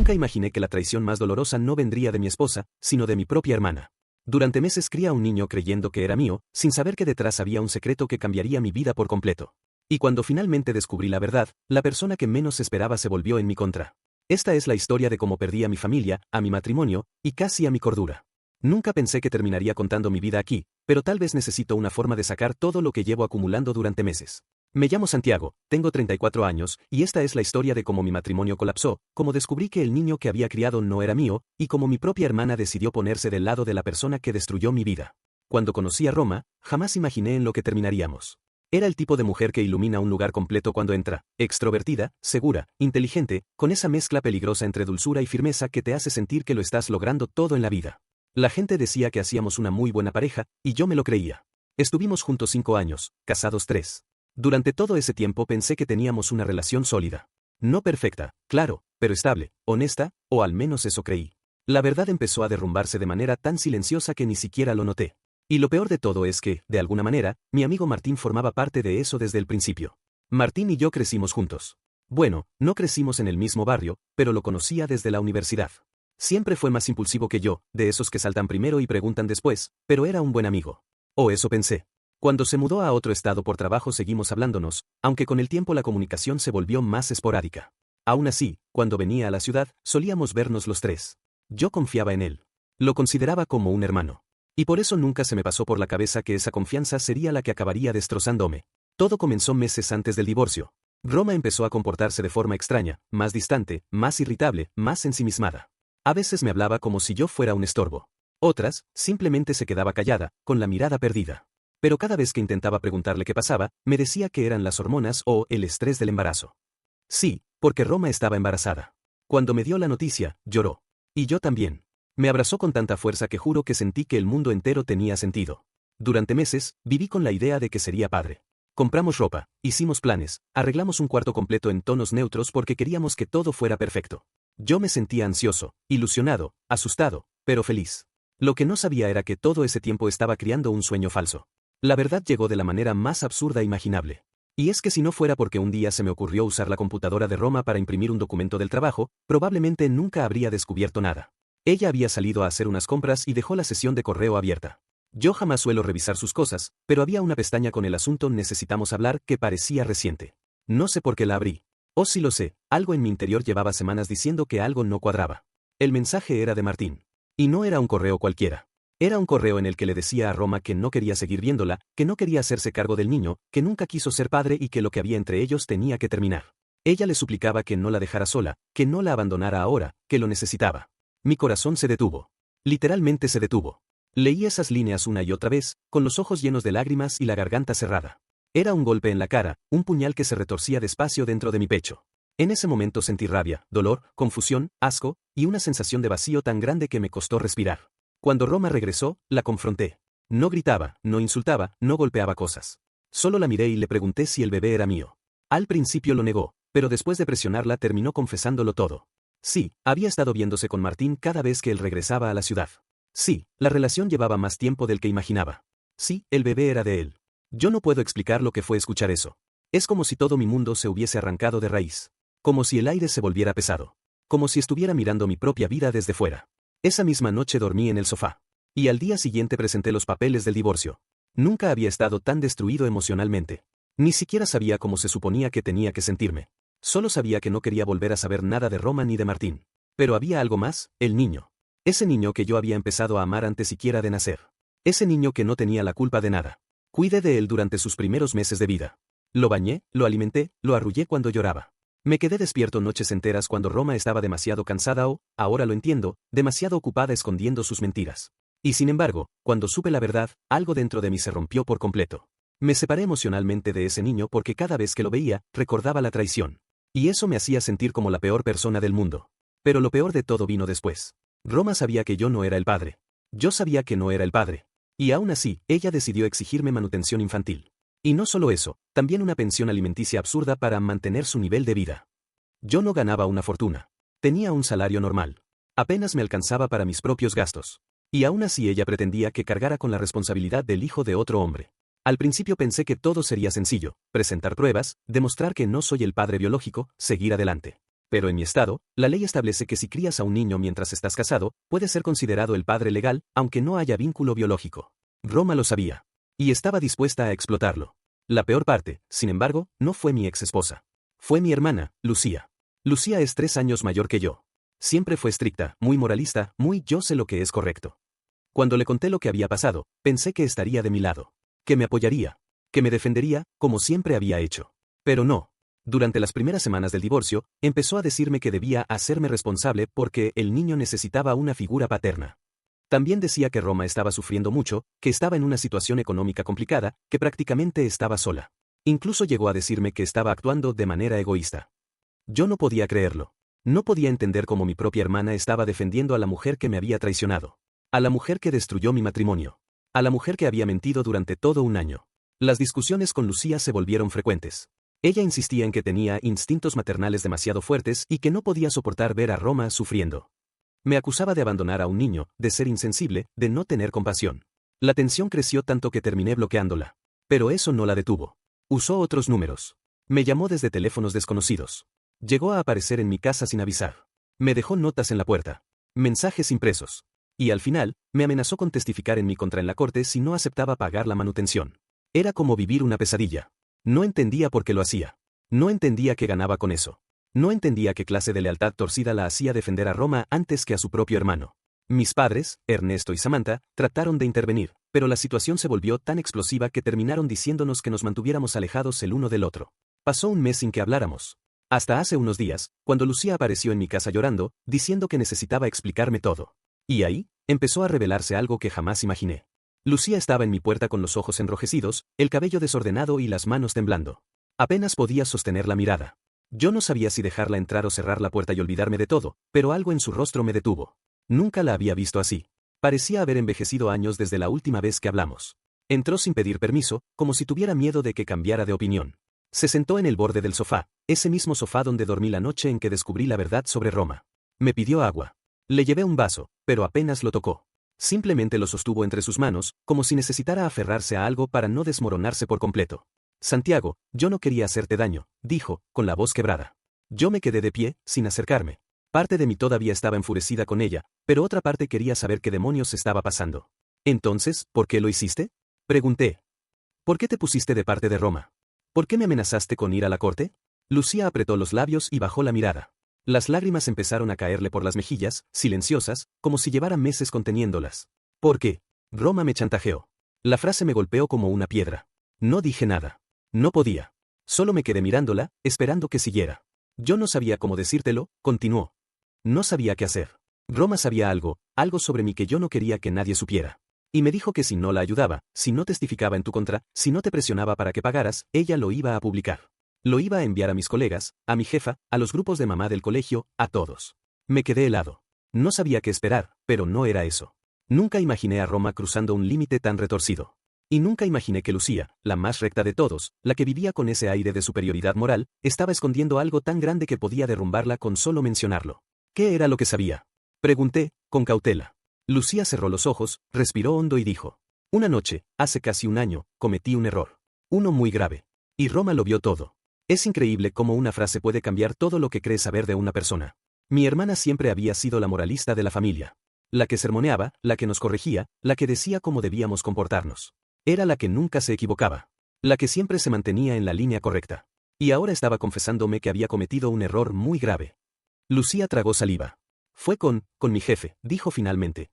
Nunca imaginé que la traición más dolorosa no vendría de mi esposa, sino de mi propia hermana. Durante meses crié a un niño creyendo que era mío, sin saber que detrás había un secreto que cambiaría mi vida por completo. Y cuando finalmente descubrí la verdad, la persona que menos esperaba se volvió en mi contra. Esta es la historia de cómo perdí a mi familia, a mi matrimonio, y casi a mi cordura. Nunca pensé que terminaría contando mi vida aquí, pero tal vez necesito una forma de sacar todo lo que llevo acumulando durante meses. Me llamo Santiago, tengo 34 años, y esta es la historia de cómo mi matrimonio colapsó, cómo descubrí que el niño que había criado no era mío, y cómo mi propia hermana decidió ponerse del lado de la persona que destruyó mi vida. Cuando conocí a Roma, jamás imaginé en lo que terminaríamos. Era el tipo de mujer que ilumina un lugar completo cuando entra, extrovertida, segura, inteligente, con esa mezcla peligrosa entre dulzura y firmeza que te hace sentir que lo estás logrando todo en la vida. La gente decía que hacíamos una muy buena pareja, y yo me lo creía. Estuvimos juntos 5 años, casados 3. Durante todo ese tiempo pensé que teníamos una relación sólida. No perfecta, claro, pero estable, honesta, o al menos eso creí. La verdad empezó a derrumbarse de manera tan silenciosa que ni siquiera lo noté. Y lo peor de todo es que, de alguna manera, mi amigo Martín formaba parte de eso desde el principio. Martín y yo crecimos juntos. Bueno, no crecimos en el mismo barrio, pero lo conocía desde la universidad. Siempre fue más impulsivo que yo, de esos que saltan primero y preguntan después, pero era un buen amigo. O eso pensé. Cuando se mudó a otro estado por trabajo seguimos hablándonos, aunque con el tiempo la comunicación se volvió más esporádica. Aún así, cuando venía a la ciudad, solíamos vernos los 3. Yo confiaba en él. Lo consideraba como un hermano. Y por eso nunca se me pasó por la cabeza que esa confianza sería la que acabaría destrozándome. Todo comenzó meses antes del divorcio. Roma empezó a comportarse de forma extraña, más distante, más irritable, más ensimismada. A veces me hablaba como si yo fuera un estorbo. Otras, simplemente se quedaba callada, con la mirada perdida. Pero cada vez que intentaba preguntarle qué pasaba, me decía que eran las hormonas o el estrés del embarazo. Sí, porque Roma estaba embarazada. Cuando me dio la noticia, lloró. Y yo también. Me abrazó con tanta fuerza que juro que sentí que el mundo entero tenía sentido. Durante meses, viví con la idea de que sería padre. Compramos ropa, hicimos planes, arreglamos un cuarto completo en tonos neutros porque queríamos que todo fuera perfecto. Yo me sentía ansioso, ilusionado, asustado, pero feliz. Lo que no sabía era que todo ese tiempo estaba criando un sueño falso. La verdad llegó de la manera más absurda imaginable. Y es que si no fuera porque un día se me ocurrió usar la computadora de Roma para imprimir un documento del trabajo, probablemente nunca habría descubierto nada. Ella había salido a hacer unas compras y dejó la sesión de correo abierta. Yo jamás suelo revisar sus cosas, pero había una pestaña con el asunto "Necesitamos hablar" que parecía reciente. No sé por qué la abrí. O sí lo sé, algo en mi interior llevaba semanas diciendo que algo no cuadraba. El mensaje era de Martín. Y no era un correo cualquiera. Era un correo en el que le decía a Roma que no quería seguir viéndola, que no quería hacerse cargo del niño, que nunca quiso ser padre y que lo que había entre ellos tenía que terminar. Ella le suplicaba que no la dejara sola, que no la abandonara ahora, que lo necesitaba. Mi corazón se detuvo. Literalmente se detuvo. Leí esas líneas una y otra vez, con los ojos llenos de lágrimas y la garganta cerrada. Era un golpe en la cara, un puñal que se retorcía despacio dentro de mi pecho. En ese momento sentí rabia, dolor, confusión, asco, y una sensación de vacío tan grande que me costó respirar. Cuando Roma regresó, la confronté. No gritaba, no insultaba, no golpeaba cosas. Solo la miré y le pregunté si el bebé era mío. Al principio lo negó, pero después de presionarla terminó confesándolo todo. Sí, había estado viéndose con Martín cada vez que él regresaba a la ciudad. Sí, la relación llevaba más tiempo del que imaginaba. Sí, el bebé era de él. Yo no puedo explicar lo que fue escuchar eso. Es como si todo mi mundo se hubiese arrancado de raíz. Como si el aire se volviera pesado. Como si estuviera mirando mi propia vida desde fuera. Esa misma noche dormí en el sofá. Y al día siguiente presenté los papeles del divorcio. Nunca había estado tan destruido emocionalmente. Ni siquiera sabía cómo se suponía que tenía que sentirme. Solo sabía que no quería volver a saber nada de Roma ni de Martín. Pero había algo más, el niño. Ese niño que yo había empezado a amar antes siquiera de nacer. Ese niño que no tenía la culpa de nada. Cuidé de él durante sus primeros meses de vida. Lo bañé, lo alimenté, lo arrullé cuando lloraba. Me quedé despierto noches enteras cuando Roma estaba demasiado cansada o, ahora lo entiendo, demasiado ocupada escondiendo sus mentiras. Y sin embargo, cuando supe la verdad, algo dentro de mí se rompió por completo. Me separé emocionalmente de ese niño porque cada vez que lo veía, recordaba la traición. Y eso me hacía sentir como la peor persona del mundo. Pero lo peor de todo vino después. Roma sabía que yo no era el padre. Yo sabía que no era el padre. Y aún así, ella decidió exigirme manutención infantil. Y no solo eso, también una pensión alimenticia absurda para mantener su nivel de vida. Yo no ganaba una fortuna. Tenía un salario normal. Apenas me alcanzaba para mis propios gastos. Y aún así ella pretendía que cargara con la responsabilidad del hijo de otro hombre. Al principio pensé que todo sería sencillo, presentar pruebas, demostrar que no soy el padre biológico, seguir adelante. Pero en mi estado, la ley establece que si crías a un niño mientras estás casado, puedes ser considerado el padre legal, aunque no haya vínculo biológico. Roma lo sabía. Y estaba dispuesta a explotarlo. La peor parte, sin embargo, no fue mi ex esposa. Fue mi hermana, Lucía. Lucía es 3 años mayor que yo. Siempre fue estricta, muy moralista, muy yo sé lo que es correcto. Cuando le conté lo que había pasado, pensé que estaría de mi lado. Que me apoyaría. Que me defendería, como siempre había hecho. Pero no. Durante las primeras semanas del divorcio, empezó a decirme que debía hacerme responsable porque el niño necesitaba una figura paterna. También decía que Roma estaba sufriendo mucho, que estaba en una situación económica complicada, que prácticamente estaba sola. Incluso llegó a decirme que estaba actuando de manera egoísta. Yo no podía creerlo. No podía entender cómo mi propia hermana estaba defendiendo a la mujer que me había traicionado. A la mujer que destruyó mi matrimonio. A la mujer que había mentido durante todo un año. Las discusiones con Lucía se volvieron frecuentes. Ella insistía en que tenía instintos maternales demasiado fuertes y que no podía soportar ver a Roma sufriendo. Me acusaba de abandonar a un niño, de ser insensible, de no tener compasión. La tensión creció tanto que terminé bloqueándola. Pero eso no la detuvo. Usó otros números. Me llamó desde teléfonos desconocidos. Llegó a aparecer en mi casa sin avisar. Me dejó notas en la puerta. Mensajes impresos. Y al final, me amenazó con testificar en mi contra en la corte si no aceptaba pagar la manutención. Era como vivir una pesadilla. No entendía por qué lo hacía. No entendía qué ganaba con eso. No entendía qué clase de lealtad torcida la hacía defender a Roma antes que a su propio hermano. Mis padres, Ernesto y Samantha, trataron de intervenir, pero la situación se volvió tan explosiva que terminaron diciéndonos que nos mantuviéramos alejados el uno del otro. Pasó un mes sin que habláramos. Hasta hace unos días, cuando Lucía apareció en mi casa llorando, diciendo que necesitaba explicarme todo. Y ahí, empezó a revelarse algo que jamás imaginé. Lucía estaba en mi puerta con los ojos enrojecidos, el cabello desordenado y las manos temblando. Apenas podía sostener la mirada. Yo no sabía si dejarla entrar o cerrar la puerta y olvidarme de todo, pero algo en su rostro me detuvo. Nunca la había visto así. Parecía haber envejecido años desde la última vez que hablamos. Entró sin pedir permiso, como si tuviera miedo de que cambiara de opinión. Se sentó en el borde del sofá, ese mismo sofá donde dormí la noche en que descubrí la verdad sobre Roma. Me pidió agua. Le llevé un vaso, pero apenas lo tocó. Simplemente lo sostuvo entre sus manos, como si necesitara aferrarse a algo para no desmoronarse por completo. Santiago, yo no quería hacerte daño, dijo, con la voz quebrada. Yo me quedé de pie, sin acercarme. Parte de mí todavía estaba enfurecida con ella, pero otra parte quería saber qué demonios estaba pasando. Entonces, ¿por qué lo hiciste? Pregunté. ¿Por qué te pusiste de parte de Roma? ¿Por qué me amenazaste con ir a la corte? Lucía apretó los labios y bajó la mirada. Las lágrimas empezaron a caerle por las mejillas, silenciosas, como si llevara meses conteniéndolas. ¿Por qué? Roma me chantajeó. La frase me golpeó como una piedra. No dije nada. No podía. Solo me quedé mirándola, esperando que siguiera. Yo no sabía cómo decírtelo, continuó. No sabía qué hacer. Roma sabía algo sobre mí que yo no quería que nadie supiera. Y me dijo que si no la ayudaba, si no testificaba en tu contra, si no te presionaba para que pagaras, ella lo iba a publicar. Lo iba a enviar a mis colegas, a mi jefa, a los grupos de mamá del colegio, a todos. Me quedé helado. No sabía qué esperar, pero no era eso. Nunca imaginé a Roma cruzando un límite tan retorcido. Y nunca imaginé que Lucía, la más recta de todos, la que vivía con ese aire de superioridad moral, estaba escondiendo algo tan grande que podía derrumbarla con solo mencionarlo. ¿Qué era lo que sabía? Pregunté, con cautela. Lucía cerró los ojos, respiró hondo y dijo. Una noche, hace casi un año, cometí un error. Uno muy grave. Y Roma lo vio todo. Es increíble cómo una frase puede cambiar todo lo que crees saber de una persona. Mi hermana siempre había sido la moralista de la familia. La que sermoneaba, la que nos corregía, la que decía cómo debíamos comportarnos. Era la que nunca se equivocaba. La que siempre se mantenía en la línea correcta. Y ahora estaba confesándome que había cometido un error muy grave. Lucía tragó saliva. Fue con mi jefe, dijo finalmente.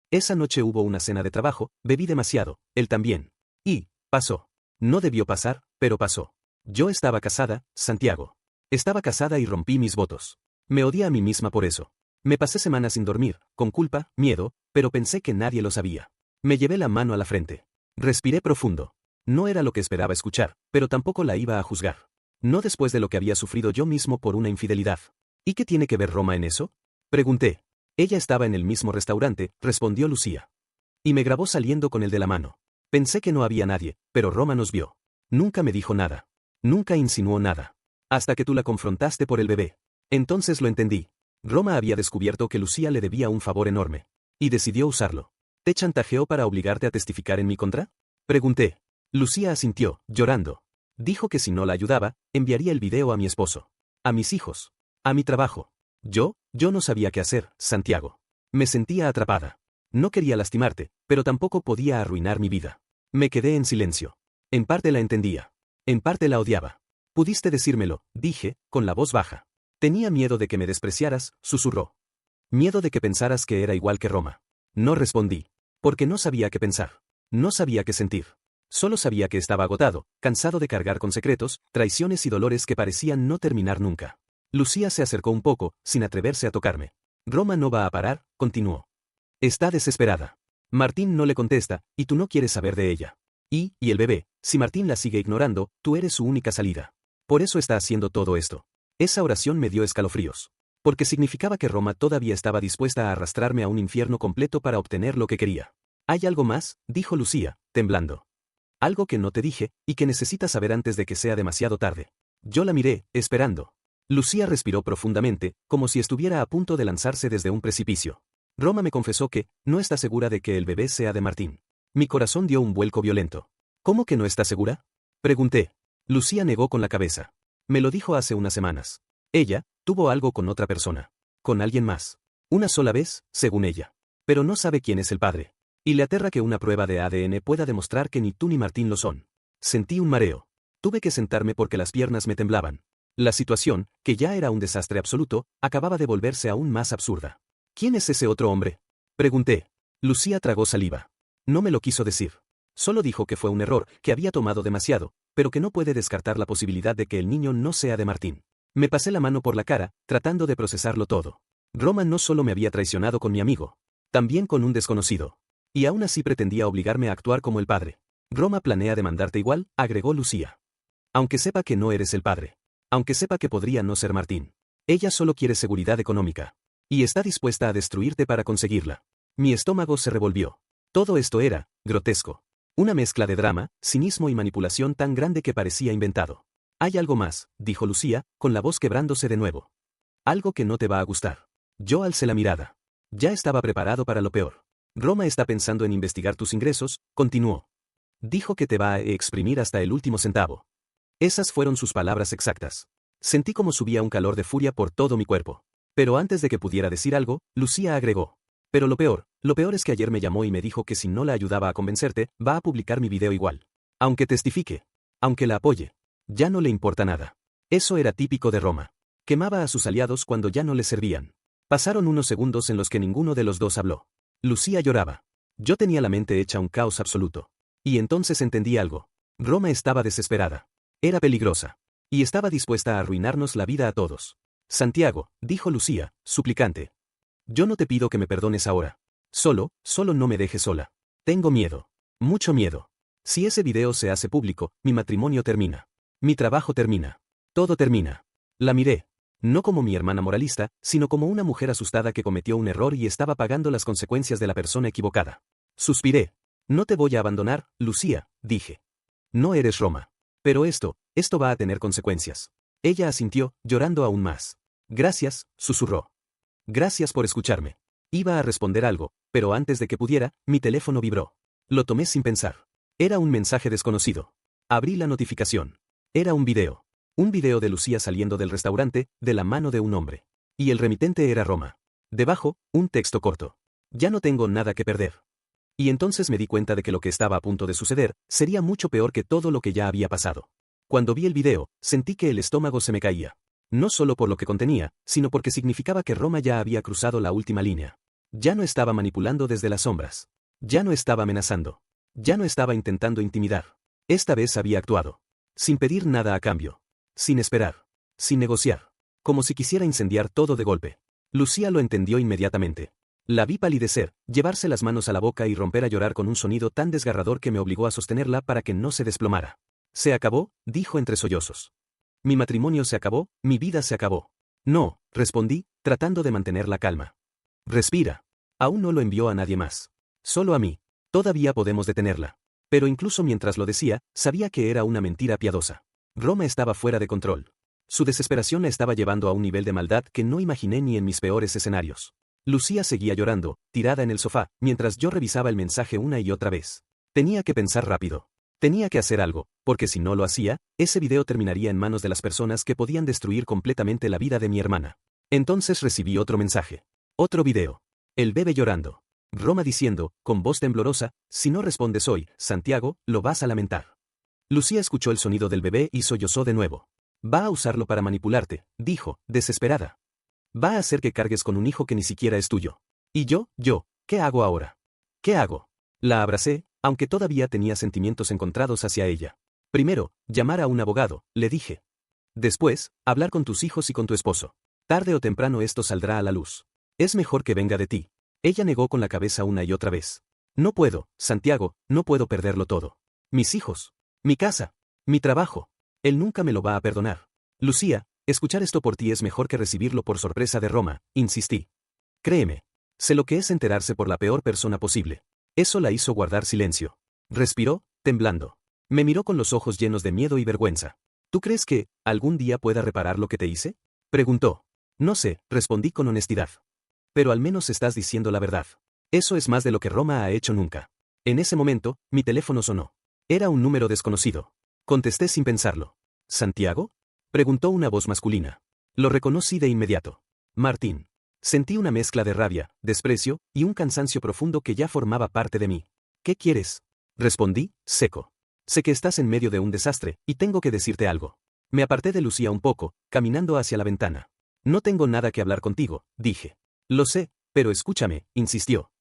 Esa noche hubo una cena de trabajo, bebí demasiado, él también. Y, pasó. No debió pasar, pero pasó. Yo estaba casada, Santiago. Estaba casada y rompí mis votos. Me odié a mí misma por eso. Me pasé semanas sin dormir, con culpa, miedo, pero pensé que nadie lo sabía. Me llevé la mano a la frente. Respiré profundo. No era lo que esperaba escuchar, pero tampoco la iba a juzgar. No después de lo que había sufrido yo mismo por una infidelidad. ¿Y qué tiene que ver Roma en eso? Pregunté. Ella estaba en el mismo restaurante, respondió Lucía. Y me grabó saliendo con el de la mano. Pensé que no había nadie, pero Roma nos vio. Nunca me dijo nada. Nunca insinuó nada. Hasta que tú la confrontaste por el bebé. Entonces lo entendí. Roma había descubierto que Lucía le debía un favor enorme. Y decidió usarlo. ¿Te chantajeó para obligarte a testificar en mi contra? Pregunté. Lucía asintió, llorando. Dijo que si no la ayudaba, enviaría el video a mi esposo. A mis hijos. A mi trabajo. Yo no sabía qué hacer, Santiago. Me sentía atrapada. No quería lastimarte, pero tampoco podía arruinar mi vida. Me quedé en silencio. En parte la entendía. En parte la odiaba. Pudiste decírmelo, dije, con la voz baja. Tenía miedo de que me despreciaras, susurró. Miedo de que pensaras que era igual que Roma. No respondí. Porque no sabía qué pensar. No sabía qué sentir. Solo sabía que estaba agotado, cansado de cargar con secretos, traiciones y dolores que parecían no terminar nunca. Lucía se acercó un poco, sin atreverse a tocarme. Roma no va a parar, continuó. Está desesperada. Martín no le contesta, y tú no quieres saber de ella. Y el bebé, si Martín la sigue ignorando, tú eres su única salida. Por eso está haciendo todo esto. Esa oración me dio escalofríos. Porque significaba que Roma todavía estaba dispuesta a arrastrarme a un infierno completo para obtener lo que quería. ¿Hay algo más?, dijo Lucía, temblando. Algo que no te dije, y que necesitas saber antes de que sea demasiado tarde. Yo la miré, esperando. Lucía respiró profundamente, como si estuviera a punto de lanzarse desde un precipicio. Roma me confesó que no está segura de que el bebé sea de Martín. Mi corazón dio un vuelco violento. ¿Cómo que no está segura?, pregunté. Lucía negó con la cabeza. Me lo dijo hace unas semanas. Ella tuvo algo con otra persona. Con alguien más. Una sola vez, según ella. Pero no sabe quién es el padre. Y le aterra que una prueba de ADN pueda demostrar que ni tú ni Martín lo son. Sentí un mareo. Tuve que sentarme porque las piernas me temblaban. La situación, que ya era un desastre absoluto, acababa de volverse aún más absurda. ¿Quién es ese otro hombre?, pregunté. Lucía tragó saliva. No me lo quiso decir. Solo dijo que fue un error, que había tomado demasiado, pero que no puede descartar la posibilidad de que el niño no sea de Martín. Me pasé la mano por la cara, tratando de procesarlo todo. Roma no solo me había traicionado con mi amigo, también con un desconocido. Y aún así pretendía obligarme a actuar como el padre. Roma planea demandarte igual, agregó Lucía. Aunque sepa que no eres el padre. Aunque sepa que podría no ser Martín. Ella solo quiere seguridad económica. Y está dispuesta a destruirte para conseguirla. Mi estómago se revolvió. Todo esto era grotesco. Una mezcla de drama, cinismo y manipulación tan grande que parecía inventado. Hay algo más, dijo Lucía, con la voz quebrándose de nuevo. Algo que no te va a gustar. Yo alcé la mirada. Ya estaba preparado para lo peor. Roma está pensando en investigar tus ingresos, continuó. Dijo que te va a exprimir hasta el último centavo. Esas fueron sus palabras exactas. Sentí como subía un calor de furia por todo mi cuerpo. Pero antes de que pudiera decir algo, Lucía agregó. Pero lo peor es que ayer me llamó y me dijo que si no la ayudaba a convencerte, va a publicar mi video igual. Aunque testifique. Aunque la apoye. Ya no le importa nada. Eso era típico de Roma. Quemaba a sus aliados cuando ya no le servían. Pasaron unos segundos en los que ninguno de los dos habló. Lucía lloraba. Yo tenía la mente hecha un caos absoluto. Y entonces entendí algo. Roma estaba desesperada. Era peligrosa. Y estaba dispuesta a arruinarnos la vida a todos. Santiago, dijo Lucía, suplicante. Yo no te pido que me perdones ahora. Solo no me dejes sola. Tengo miedo. Mucho miedo. Si ese video se hace público, mi matrimonio termina. Mi trabajo termina. Todo termina. La miré. No como mi hermana moralista, sino como una mujer asustada que cometió un error y estaba pagando las consecuencias de la persona equivocada. Suspiré. No te voy a abandonar, Lucía, dije. No eres Roma. Pero esto va a tener consecuencias. Ella asintió, llorando aún más. Gracias, susurró. Gracias por escucharme. Iba a responder algo, pero antes de que pudiera, mi teléfono vibró. Lo tomé sin pensar. Era un mensaje desconocido. Abrí la notificación. Era un video. Un video de Lucía saliendo del restaurante, de la mano de un hombre. Y el remitente era Roma. Debajo, un texto corto. Ya no tengo nada que perder. Y entonces me di cuenta de que lo que estaba a punto de suceder, sería mucho peor que todo lo que ya había pasado. Cuando vi el video, sentí que el estómago se me caía. No solo por lo que contenía, sino porque significaba que Roma ya había cruzado la última línea. Ya no estaba manipulando desde las sombras. Ya no estaba amenazando. Ya no estaba intentando intimidar. Esta vez había actuado. Sin pedir nada a cambio. Sin esperar. Sin negociar. Como si quisiera incendiar todo de golpe. Lucía lo entendió inmediatamente. La vi palidecer, llevarse las manos a la boca y romper a llorar con un sonido tan desgarrador que me obligó a sostenerla para que no se desplomara. Se acabó, dijo entre sollozos. Mi matrimonio se acabó, mi vida se acabó. No, respondí, tratando de mantener la calma. Respira. Aún no lo envió a nadie más. Solo a mí. Todavía podemos detenerla. Pero incluso mientras lo decía, sabía que era una mentira piadosa. Roma estaba fuera de control. Su desesperación la estaba llevando a un nivel de maldad que no imaginé ni en mis peores escenarios. Lucía seguía llorando, tirada en el sofá, mientras yo revisaba el mensaje una y otra vez. Tenía que pensar rápido. Tenía que hacer algo, porque si no lo hacía, ese video terminaría en manos de las personas que podían destruir completamente la vida de mi hermana. Entonces recibí otro mensaje. Otro video. El bebé llorando. Roma diciendo, con voz temblorosa, si no respondes hoy, Santiago, lo vas a lamentar. Lucía escuchó el sonido del bebé y sollozó de nuevo. Va a usarlo para manipularte, dijo, desesperada. Va a hacer que cargues con un hijo que ni siquiera es tuyo. Y yo, ¿qué hago ahora? ¿Qué hago? La abracé, aunque todavía tenía sentimientos encontrados hacia ella. Primero, llamar a un abogado, le dije. Después, hablar con tus hijos y con tu esposo. Tarde o temprano esto saldrá a la luz. Es mejor que venga de ti. Ella negó con la cabeza una y otra vez. No puedo, Santiago, no puedo perderlo todo. Mis hijos. Mi casa. Mi trabajo. Él nunca me lo va a perdonar. Lucía, escuchar esto por ti es mejor que recibirlo por sorpresa de Roma, insistí. Créeme. Sé lo que es enterarse por la peor persona posible. Eso la hizo guardar silencio. Respiró, temblando. Me miró con los ojos llenos de miedo y vergüenza. ¿Tú crees que, algún día pueda reparar lo que te hice? Preguntó. No sé, respondí con honestidad. Pero al menos estás diciendo la verdad. Eso es más de lo que Roma ha hecho nunca. En ese momento, mi teléfono sonó. Era un número desconocido. Contesté sin pensarlo. ¿Santiago? Preguntó una voz masculina. Lo reconocí de inmediato. Martín. Sentí una mezcla de rabia, desprecio, y un cansancio profundo que ya formaba parte de mí. ¿Qué quieres? Respondí, seco. Sé que estás en medio de un desastre, y tengo que decirte algo. Me aparté de Lucía un poco, caminando hacia la ventana. No tengo nada que hablar contigo, dije. Lo sé, pero escúchame, insistió.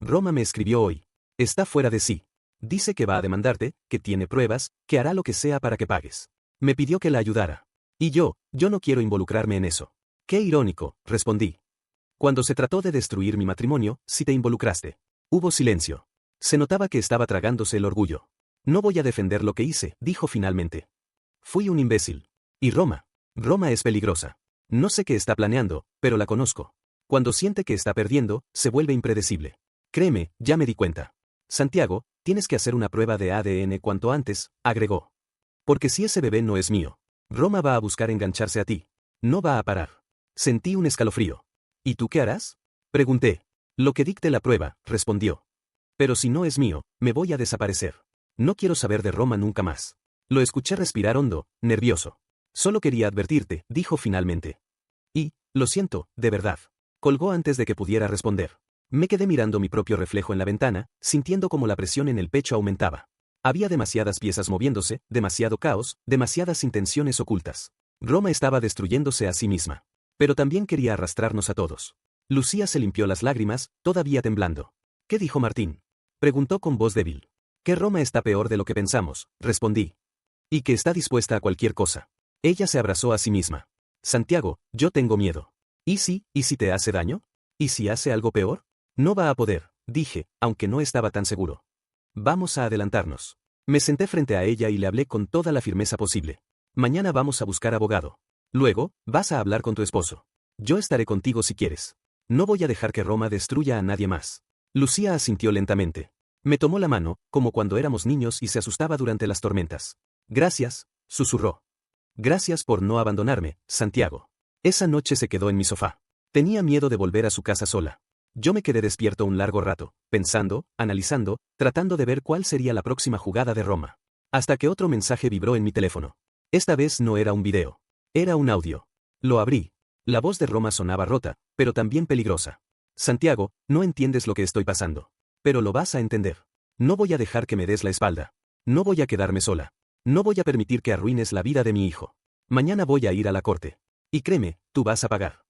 Roma me escribió hoy. Está fuera de sí. Dice que va a demandarte, que tiene pruebas, que hará lo que sea para que pagues. Me pidió que la ayudara. Y yo no quiero involucrarme en eso. Qué irónico, respondí. Cuando se trató de destruir mi matrimonio, sí te involucraste. Hubo silencio. Se notaba que estaba tragándose el orgullo. No voy a defender lo que hice, dijo finalmente. Fui un imbécil. Y Roma es peligrosa. No sé qué está planeando, pero la conozco. Cuando siente que está perdiendo, se vuelve impredecible. Créeme, ya me di cuenta. Santiago, tienes que hacer una prueba de ADN cuanto antes, agregó. Porque si ese bebé no es mío, Roma va a buscar engancharse a ti. No va a parar. Sentí un escalofrío. ¿Y tú qué harás? Pregunté. Lo que dicte la prueba, respondió. Pero si no es mío, me voy a desaparecer. No quiero saber de Roma nunca más. Lo escuché respirar hondo, nervioso. Solo quería advertirte, dijo finalmente. Y, lo siento, de verdad. Colgó antes de que pudiera responder. Me quedé mirando mi propio reflejo en la ventana, sintiendo como la presión en el pecho aumentaba. Había demasiadas piezas moviéndose, demasiado caos, demasiadas intenciones ocultas. Roma estaba destruyéndose a sí misma. Pero también quería arrastrarnos a todos. Lucía se limpió las lágrimas, todavía temblando. ¿Qué dijo Martín? Preguntó con voz débil. Que Roma está peor de lo que pensamos, respondí. Y que está dispuesta a cualquier cosa. Ella se abrazó a sí misma. Santiago, yo tengo miedo. ¿Y si te hace daño? ¿Y si hace algo peor? No va a poder, dije, aunque no estaba tan seguro. Vamos a adelantarnos. Me senté frente a ella y le hablé con toda la firmeza posible. Mañana vamos a buscar abogado. Luego, vas a hablar con tu esposo. Yo estaré contigo si quieres. No voy a dejar que Roma destruya a nadie más. Lucía asintió lentamente. Me tomó la mano, como cuando éramos niños y se asustaba durante las tormentas. Gracias, susurró. Gracias por no abandonarme, Santiago. Esa noche se quedó en mi sofá. Tenía miedo de volver a su casa sola. Yo me quedé despierto un largo rato, pensando, analizando, tratando de ver cuál sería la próxima jugada de Roma. Hasta que otro mensaje vibró en mi teléfono. Esta vez no era un video. Era un audio. Lo abrí. La voz de Roma sonaba rota, pero también peligrosa. Santiago, no entiendes lo que estoy pasando. Pero lo vas a entender. No voy a dejar que me des la espalda. No voy a quedarme sola. No voy a permitir que arruines la vida de mi hijo. Mañana voy a ir a la corte. Y créeme, tú vas a pagar.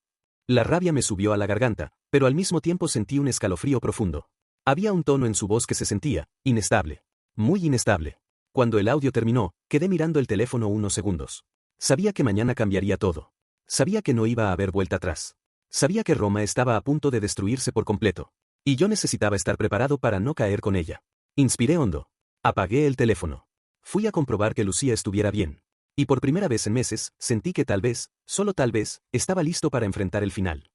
La rabia me subió a la garganta, pero al mismo tiempo sentí un escalofrío profundo. Había un tono en su voz que se sentía, inestable. Muy inestable. Cuando el audio terminó, quedé mirando el teléfono unos segundos. Sabía que mañana cambiaría todo. Sabía que no iba a haber vuelta atrás. Sabía que Roma estaba a punto de destruirse por completo. Y yo necesitaba estar preparado para no caer con ella. Inspiré hondo. Apagué el teléfono. Fui a comprobar que Lucía estuviera bien. Y por primera vez en meses, sentí que tal vez, solo tal vez, estaba listo para enfrentar el final.